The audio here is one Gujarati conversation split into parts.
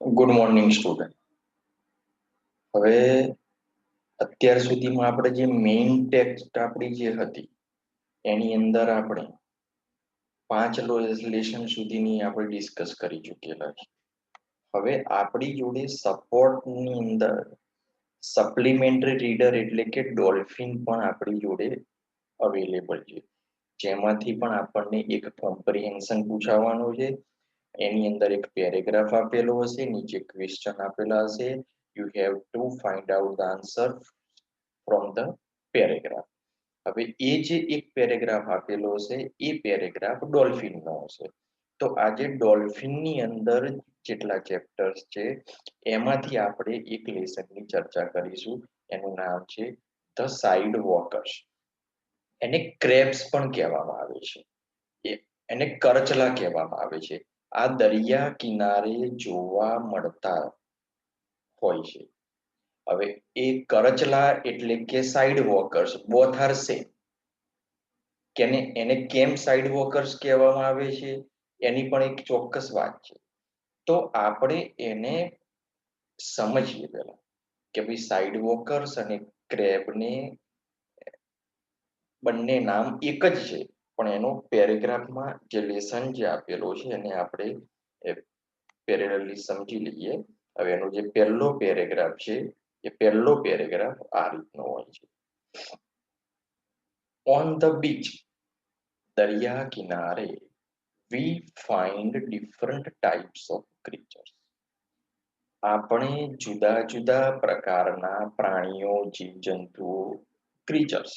Good morning student. હવે અત્યાર સુધીમાં આપણે જે મેઇન ટેક્સ્ટ આપણી જે હતી એની અંદર આપણે 5 લેસન સુધીની આપણે ડિસ્કસ કરી ચૂકેલા છે. હવે આપણી જોડે સપોર્ટની અંદર સપ્લિમેન્ટરી રીડર એટલે કે ડોલ્ફિન પણ આપણી જોડે અવેલેબલ છે, જેમાંથી પણ આપણને એક કોમ્પ્રિહેન્શન પૂછાવાનું છે. એની અંદર એક પેરેગ્રાફ આપેલો હશે, નીચે ક્વેશ્ચન આપેલા હશે. You have to find out the answer from the paragraph. હવે એ જે એક પેરેગ્રાફ આપેલો હશે એ પેરેગ્રાફ ડોલ્ફિનનો હશે. તો આજે ડોલ્ફિનની અંદર જેટલા ચેપ્ટર્સ છે એમાંથી આપણે એક લેસનની ચર્ચા કરીશું. એનું નામ છે ધ સાઇડ વોકર્સ. એને ક્રેબ્સ પણ કહેવામાં આવે છે, એને કરચલા કહેવામાં આવે છે. આ દરિયા કિનારે જોવા મળતા હોય છે. હવે એ કરચલા એટલે કે side walkers both are same. કે એને કેમ સાઇડ વોકર્સ કહેવામાં આવે છે એની પણ એક ચોક્કસ વાત છે. તો આપણે એને સમજીએ પહેલા કે ભાઈ સાઇડ વોકર્સ અને ક્રેબને બંને નામ એક જ છે, પણ એનો પેરેગ્રાફમાં જે લેસન જે આપેલો છે એને આપણે પેરેલલી સમજી લઈએ. હવે એનો જે પહેલો પેરેગ્રાફ છે એ પહેલો પેરેગ્રાફ આ રીતનો હોય છે. ઓન ધ બીચ, દરિયા કિનારે, we find different types of creatures. આપણે જુદા જુદા પ્રકારના પ્રાણીઓ, જીવજંતુઓ, ક્રીચર્સ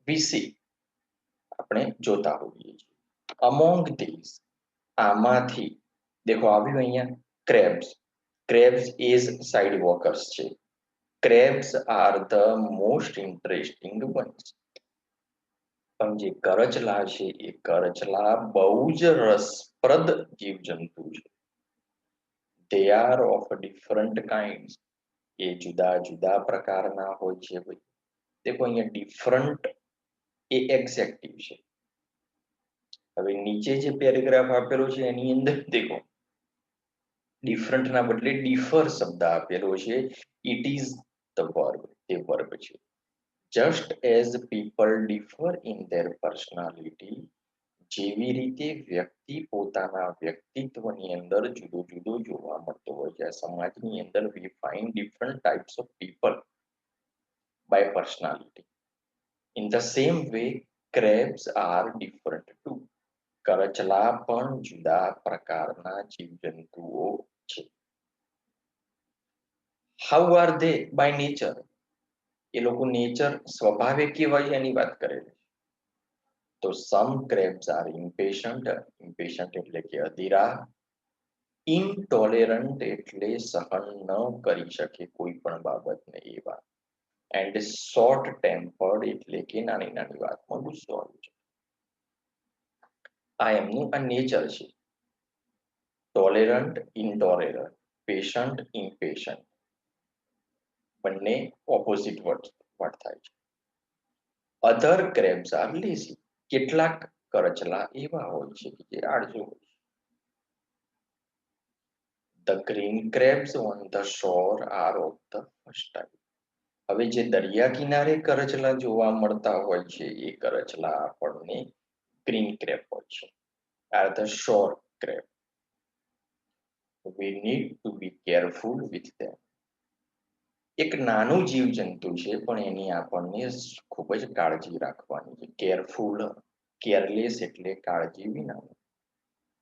વિશે આપણે જોતા હોઈએ છીએ. અમોંગ ધીસ, આમાંથી દેખો આવ્યું અહીંયા crabs. Crabs is side walkers છે. Crabs are the most interesting ones. પણ જે કરચલા છે એ કરચલા બહુ જ રસપ્રદ જીવજંતુ છે. They are of different kinds. એ જુદા જુદા પ્રકારના હોય છે. ભાઈ દેખો અહીંયા ડિફરન્ટ એ એક્ઝેક્ટિવ છે. હવે નીચે જે પેરેગ્રાફ આપેલો છે એની અંદર દેખો ડિફરન્ટ ના બદલે ડિફર શબ્દ આપેલો છે. ઇટ ઇઝ ધ વર્બ, તે વર્બ છે. Just as people differ in their personality, જેવી રીતે વ્યક્તિ પોતાના વ્યક્તિત્વની અંદર જુદો જુદો જોવા મળતો હોય છે. સમાજની અંદર we find different types of people by personality. In the same way, crabs are different too. કરચલા પણ જુદા પ્રકારના જીવજંતુઓ છે. How are they by nature? એ લોકો નેચર સ્વભાવે કેવા એની વાત કરેલી. તો some crabs are impatient. Impatient એટલે કે અધીરા. Intolerant એટલે સહન ન કરી શકે કોઈ પણ બાબતને એવા. એન્ડ શોર્ટ ટેમ્પર્ડ એટલે કે નાની નાની વાતમાં ગુસ્સો આવી જાય. આ એમનું આ નેચર છે. ટોલેરન્ટ, ઇન્ટોલેરન્ટ, પેશન્ટ, ઇમ્પેશન્ટ, બંને ઓપોઝિટ વર્ડ થાય છે. અધર ક્રેબ્સ આર લેઝી. કેટલાક કરચલા એવા હોય છે કે જે આળસુ હોય છે. The green crabs on the shore are of the first type. હવે જે દરિયા કિનારે કરચલા જોવા મળતા હોય છે એ કરચલા આપણને ગ્રીન ક્રેબ હોય છે. Are the shore crab. We need to be careful with them. એક નાનું જીવજંતુ છે પણ એની આપણને ખૂબ જ કાળજી રાખવાની છે. કેરફુલ, કેરલેસ એટલે કાળજી વિનાનું.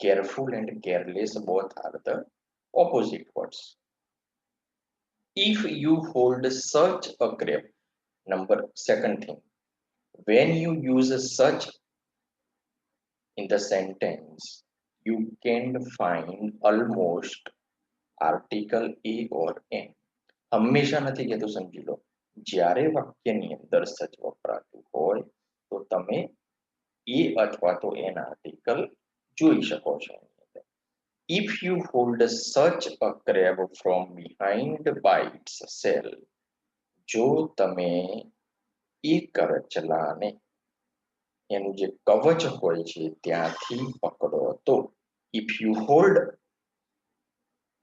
Careful and careless both are the opposite words. If you hold such a crab, second thing, when you use such in the sentence, you can find almost article a or an. હંમેશા નથી કહેતો, સમજી લો. જ્યારે વાક્યની અંદર સચ વપરાતું હોય તો તમે એ અથવા તો એન આર્ટિકલ જોઈ શકો છો. If you hold such a crab from behind by its shell, જો તમે એ કરચલાને એનું જે કવચ હોય છે ત્યાંથી પકડો તો. If you hold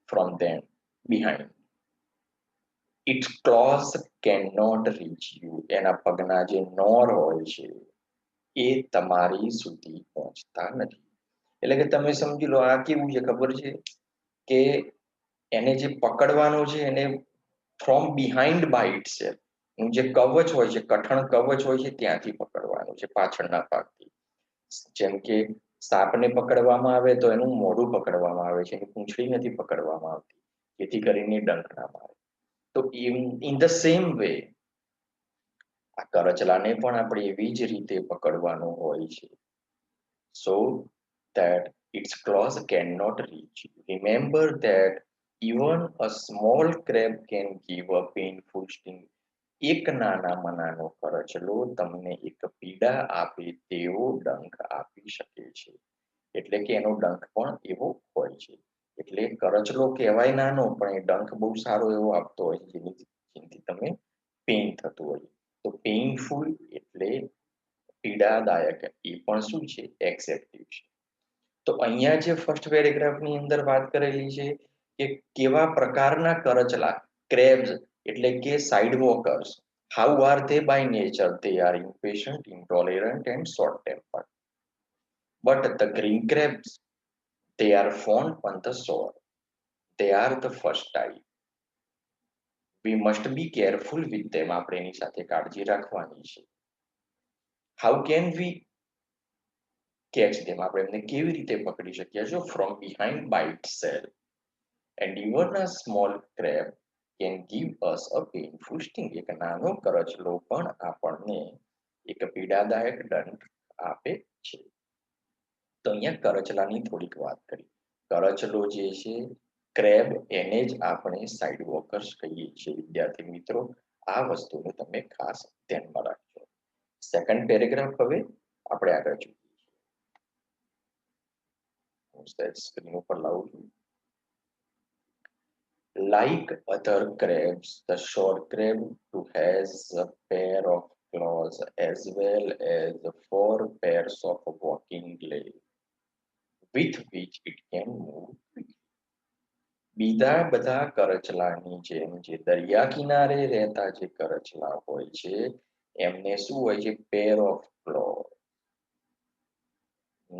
from them behind. Its claws cannot reach you. એના પગના જે નોર હોય છે એ તમારી સુધી પહોંચતા નથી. એટલે કે તમે સમજી લો આ કેવું છે ખબર છે કે એને જે પકડવાનો છે એને ફ્રોમ બિહાઇન્ડ બાઇટ છે. જે કવચ હોય છે, કઠણ કવચ હોય છે, ત્યાંથી પકડવાનું છે, પાછળના ભાગથી. જેમ કે સાપને પકડવામાં આવે તો એનું મોઢું પકડવામાં આવે છે, એની પૂંછડી નથી પકડવામાં આવતી, જેથી કરીને ડંખ ના મારે. તો ઇન ધ સેમ વે આ કરચલાને પણ આપણે એવી જ રીતે પકડવાનું હોય છે. So that its claws cannot reach you. Remember that even a small crab can give a painful sting. એક નાનામાં નાનો કરચલો તમને એક પીડા આપે તેવો ડંખ આપી શકે છે. એટલે કે એનો ડંખ પણ એવો હોય છે. એટલે કરચલો કહેવાય નાનો પણ એ ડંખ બહુ સારો એવો આપતો હોય છે જેનાથી તમે પેઇન થતું હોય. તો પેઇનફુલ એટલે પીડાદાયક, એ પણ શું છે? એક્સેપ્ટિવ છે. તો અહીંયા જે ફર્સ્ટ પેરેગ્રાફની અંદર વાત કરેલી છે કે કેવા પ્રકારના કરચલા, ક્રેબ્સ એટલે કે side walkers, how are they by nature? They are impatient, intolerant and short tempered. But the green crabs, they are fond on the shore. They are the first type. We must be careful with them. આપણે એની સાથે કાળજી રાખવાની છે. How can we catch them? આપણે એમને કેવી રીતે પકડી શકીએ છીએ? From behind by itself. And even a small crab can give us a painful sting. એક નાનો કરચલો પણ આપણને એક પીડાદાયક દંડ આપે છે. તો અહીંયા કરચલાની થોડીક વાત કરી. કરચલો જે છે ક્રેબ, એને જ આપણે સાઇડ વોકર્સ કહીએ છીએ. વિદ્યાર્થી મિત્રો, આ વસ્તુને તમે ખાસ ધ્યાનમાં રાખજો. સેકન્ડ પેરેગ્રાફ હવે આપણે આગળ જોઈએ. હું સ્ક્રીન ઉપર લાવું છું. Like other crabs, the shore crab too has a pair of claws as well as 4 pairs of walking legs with which it can move quickly. બીજા બધા કરચલાની જેમ જે દરિયા કિનારે રહેતા જે કરચલા હોય છે એમને શું હોય છે? પેર ઓફ ક્લો,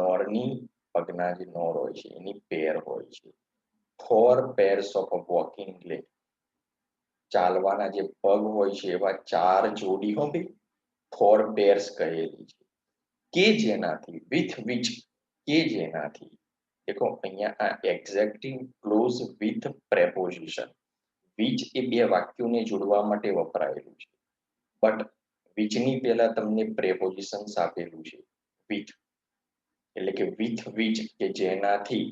નોરની પગના જે નોર હોય છે એની પેર હોય છે. 4 pairs of walking leg, ચાલવાના જે પગ હોય છે એવા 4 જોડી હોય, 4 pairs કહેલી છે. કે જેનાથી, with which, કે જેનાથી, દેખો અહીંયા આ adjective clause with preposition, which એ બે વાક્યોને જોડવા માટે વપરાયેલું છે. બટ whichની પહેલા તમને પ્રેપોઝિશન્સ આપેલું છે with, એટલે કે with which કે જેનાથી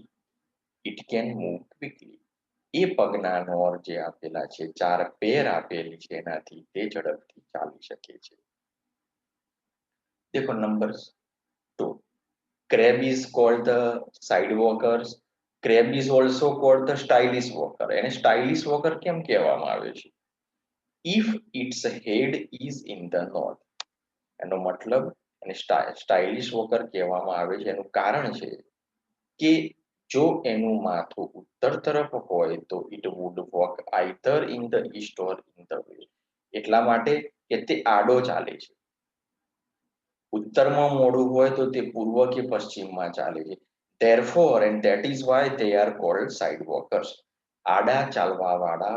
it can move quickly. એ પગના નોર જે આપેલા છે, 4 પેર આપેલી છે, એનાથી તે ઝડપથી ચાલી શકે છે. દેખો numbers 2. Crab is called the side walkers. Crab is also called the stylish walker. એને stylish walker કેમ કહેવામાં આવે છે? If its head is in the north. એનો મતલબ એને સ્ટાઇલિશ વોકર કહેવામાં આવે છે. એનું કારણ છે કે જો એનું માથું ઉત્તર તરફ હોય તો it would walk either in the east or in the west. એટલા માટે કે તે આડો ચાલે છે. ઉત્તરમાં મોઢું હોય તો તે પૂર્વ કે પશ્ચિમમાં ચાલે છે. Therefore, and that is why they are called side walkers. આડા ચાલવાવાળા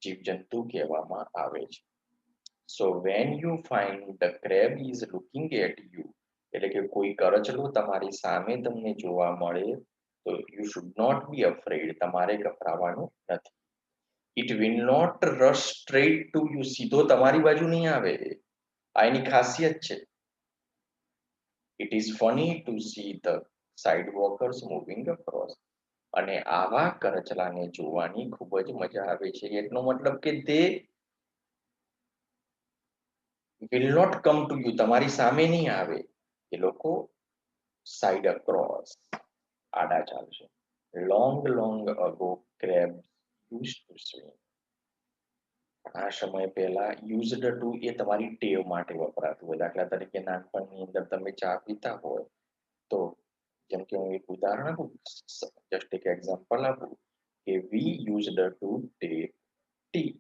જીવજંતુ કહેવામાં આવે છે. So when you find the crab is looking at you, એટલે કે કોઈ કરચલો તમારી સામે તમને જોવા મળે તો you should not be afraid. તમારે ગભરાવાનું નથી. It will not rush straight to you. સીધો તમારી બાજુ નહીં આવે. આ એની ખાસિયત છે. It is funny to see the sidewalkers moving across. અને આવા કરચલાને જોવાની ખૂબ જ મજા આવે છે. એટલો મતલબ કે તે will not come to you. તમારી સામે નહીં આવે. એ લોકો side across, આડા ચાલશે. Long ago crabs used to swim. આ સમય પહેલા used to એ તમારી ટેવ માટે વપરાતું હોય. દાખલા તરીકે નાનપણની અંદર તમે ચા પીતા હોય તો, જેમ કે હું એક ઉદાહરણ આપું, જસ્ટ એક એક્ઝામ્પલ આપું કે we used to take tea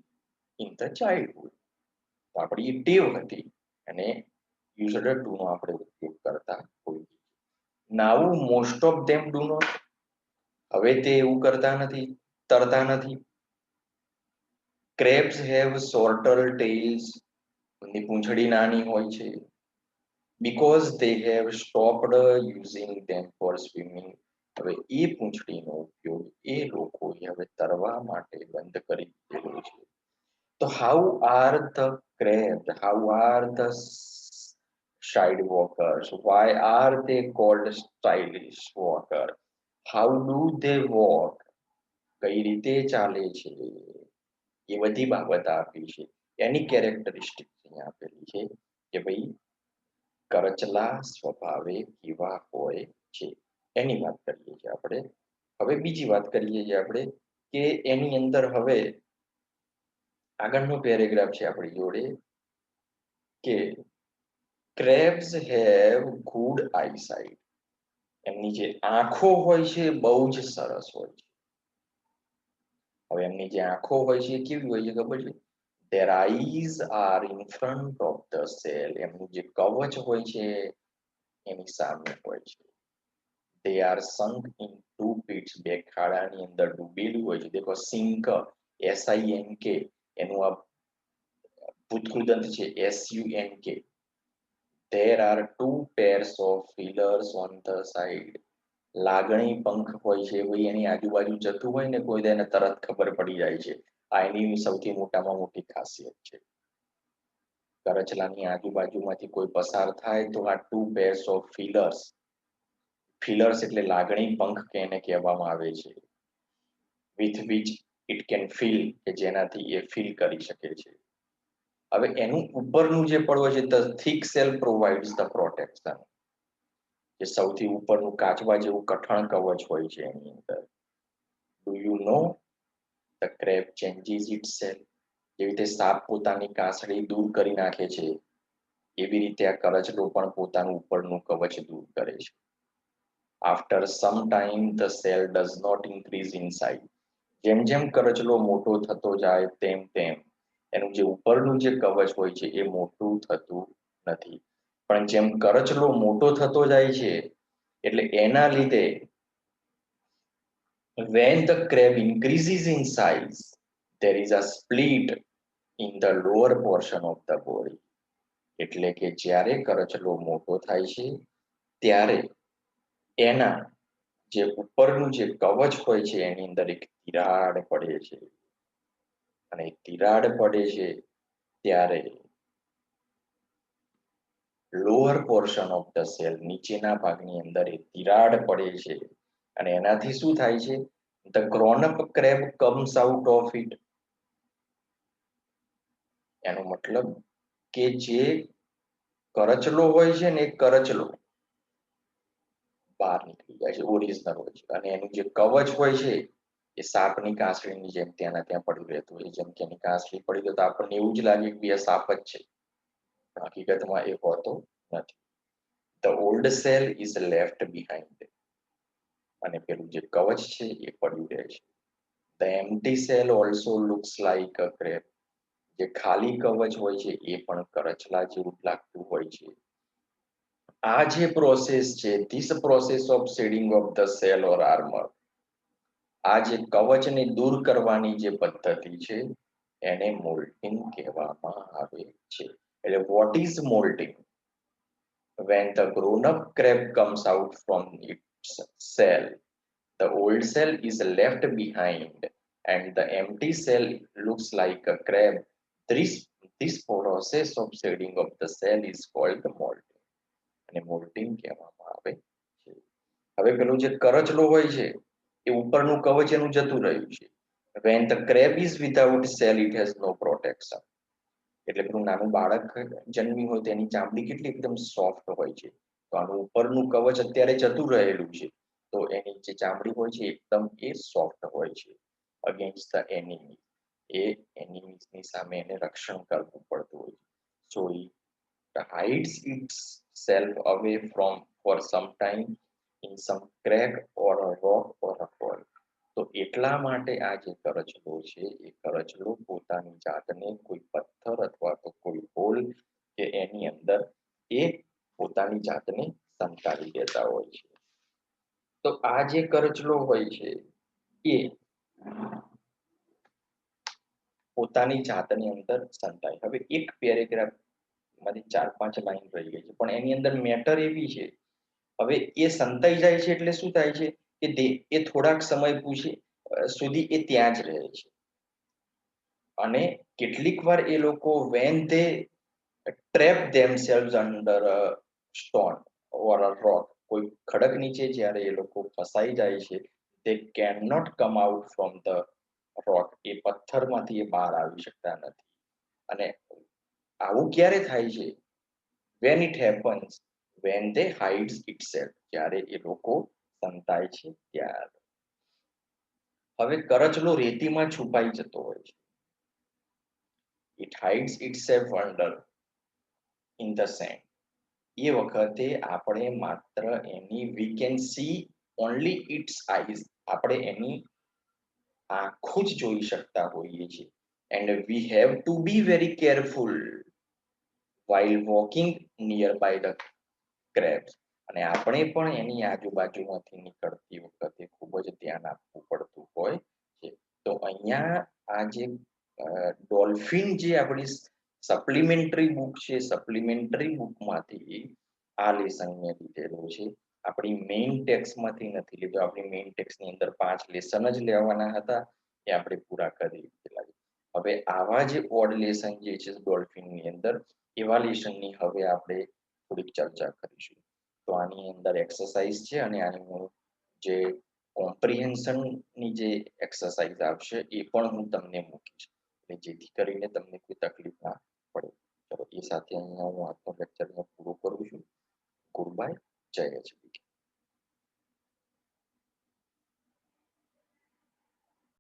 in the childhood. તો આપણી એ ટેવ હતી અને used to નો આપણે ઉપયોગ કરતા હોઈએ. Now most of them do not. હવે તે એવું કરતા નથી, તરતા નથી. Crabs have shorter tails. એમની પૂંછડી નાની હોય છે. Because they have stopped using them for swimming. હવે એ પૂંછડીનો ઉપયોગ એ લોકોએ હવે તરવા માટે બંધ કરી દીધેલો છે. તો how are the crabs? How are the side walkers? Why are they called stylish walker? How do they walk? કઈ રીતે ચાલે છે એ બધી બાબત આપી છે. એની કેરેક્ટરિસ્ટિક અહીંયા આપેલી છે કે ભાઈ કરચલા સ્વભાવે કેવા હોય છે એની વાત કરીએ છીએ આપણે. હવે બીજી વાત કરીએ છીએ આપણે કે એની અંદર હવે આગળનો પેરેગ્રાફ છે આપણી જોડે કે crabs have good eyesight. એમની જે આંખો હોય છે બહુ જ સરસ હોય છે. હવે એમની જે આંખો હોય છે એ કેવી હોય છે ખબર છે? their eyes are in front of the cell. એમનું જે કવચ હોય છે એની સામે હોય છે. they are sunk in two pits. બે ખાડાની અંદર ડૂબેલું હોય છે. દેખો સિંક SINK એનું આ ભૂતકૃદંત છે SUNK. there are two pairs of feelers on the side. લાગણી પંખ હોય છે ભાઈ એની આજુબાજુ જતું હોય ને કોઈ એને તરત ખબર પડી જાય છે. આ એની સૌથી મોટામાં મોટી ખાસિયત છે. કરચલાની આજુબાજુમાંથી કોઈ પસાર થાય તો આ ટુ pairs of feelers એટલે લાગણી પંખ કે એને કહેવામાં આવે છે. with which it can feel કે જેનાથી એ ફીલ કરી શકે છે. હવે એનું ઉપરનું જે પડ હોય છે the thick cell provides the protection. જે સૌથી ઉપરનું કાચબા જેવું કઠણ કવચ હોય છે એની અંદર. do you know the crab changes itself? જેવી રીતે સાપ પોતાની કાસડી દૂર કરી નાખે છે એવી રીતે આ કરચલો પણ પોતાનું ઉપરનું કવચ દૂર કરે છે. after some time the cell does not increase in size. જેમ જેમ કરચલો મોટો થતો જાય તેમ તેમ એનું જે ઉપરનું જે કવચ હોય છે એ મોટું થતું નથી. પણ જેમ કરચલો મોટો થતો જાય છે એટલે એના લીધે when the crab increases in size there is a split in the lower portion of the body. એટલે કે જ્યારે કરચલો મોટો થાય છે ત્યારે એના જે ઉપરનું જે કવચ હોય છે એની અંદર એક તિરાડ પડે છે અને તિરાડ પડે છે ત્યારે lower portion of the cell નીચેના ભાગની અંદર એ તિરાડ પડે છે અને એનાથી શું થાય છે? the grown up crab comes out of it. એનો મતલબ કે જે કરચલો હોય છે ને એ કરચલો બહાર નીકળી જાય છે ઓરિજિનલ હોય છે અને એનું જે કવચ હોય છે એ સાપની કાસળીની જેમ ત્યાંના ત્યાં પડ્યું રહેતું હોય. જેમ કે એની કાસળી પડી તો આપણને એવું જ લાગે કે આ સાપ જ છે. હકીકતમાં એ હોતો નથી. the old cell is left behind. અને પેલું જે કવચ છે એ પડ્યું રહે છે. the empty cell also looks like a crab. જે ખાલી કવચ હોય છે એ પણ કરચલા જેવું લાગતું હોય છે. આ જે પ્રોસેસ છે this process of shedding of the cell or armor, આ જે કવચને દૂર કરવાની જે પદ્ધતિ છે એને મોલ્ટિંગ કહેવામાં આવે છે. એટલે what is molting? when the grown up crab comes out from its cell, the old cell is left behind and the empty cell looks like a crab. This process of shedding of the cell is called the molting. અને મોલ્ટિંગ કહેવામાં આવે છે. હવે પેલું જે કરચલો હોય છે એ ઉપરનું કવચ એનું જતું રહ્યું છે. when the crab is without cell it has no protection. એટલે પેલું નાનું બાળક જન્મી હોય તેની ચામડી કેટલી એકદમ સોફ્ટ હોય છે. તો આનું ઉપરનું કવચ અત્યારે જતું રહેલું છે તો એની જે ચામડી હોય છે એકદમ એ સોફ્ટ હોય છે against the enemy. એ એનિમીની સામે એને રક્ષણ કરવું પડતું હોય છે. so it hides itself away from for some time in some crack or a rock or a hole. તો એટલા માટે આ જે કરચલો છે એ કરચલો પોતાની જાતને કોઈ પથ્થર અથવા તો કોઈ હોલ કે એની અંદર એ પોતાની જાતને સંતાડી દેતા હોય છે. તો આ જે કરચલો હોય છે એ પોતાની જાતની અંદર સંતાય. હવે એક પેરેગ્રાફ માંથી 4-5 લાઈન રહી ગઈ છે પણ એની અંદર મેટર એવી છે, હવે એ સંતાઈ જાય છે એટલે શું થાય છે કે એ થોડાક સમય સુધી એ ત્યાં જ રહે છે. અને કેટલીક વાર એ લોકો when they trap themselves under a stone or a rock, કોઈ ખડક નીચે જ્યારે એ લોકો ફસાઈ જાય છે, they cannot come out from the rock, એ પથ્થરમાંથી એ બહાર આવી શકતા નથી. અને આવું ક્યારે થાય છે? when it happens when they hides itself, જ્યારે એ લોકો સંતાય છે ત્યારે. હવે કરચલો રેતીમાં છુપાઈ જતો હોય છે. it hides itself under in the sand. એ વખતે આપણે માત્ર એની we can see only its eyes, આપણે એની આંખો જ જોઈ શકતા હોઈએ છીએ. and we have to be very careful while walking nearby the crabs. અને આપણે પણ એની આજુબાજુમાંથી નીકળતી વખતે ખૂબ જ ધ્યાન આપવું પડતું હોય છે. તો અહીંયા આ જે ડોલ્ફિન જે આપણી સપ્લિમેન્ટરી બુક છે, સપ્લિમેન્ટરી બુકમાંથી આ લેસન મેં લીધેલું છે. આપણી મેઇન ટેક્સમાંથી નથી લીધો. આપણી મેઇન ટેક્સની અંદર 5 લેસન જ લેવાના હતા, એ આપણે પૂરા કરી દીધેલા છે. હવે આવા જે ઓડ લેસન જે છે ડોલ્ફિનની અંદર, એવા લેસનની હવે આપણે થોડીક ચર્ચા કરીશું. તો આની અંદર એક્સરસાઇઝ છે અને આનું જે કોમ્પ્રિહેન્શન ની જે એક્સરસાઇઝ આવશે એ પણ હું તમને મૂકીશ, એટલે જેથી કરીને તમને કોઈ તકલીફ ના પડે. ચલો એ સાથે અહીંયા હું આજનો લેક્ચર પૂરો કરું છું. ગુડ બાય, જય એચપી.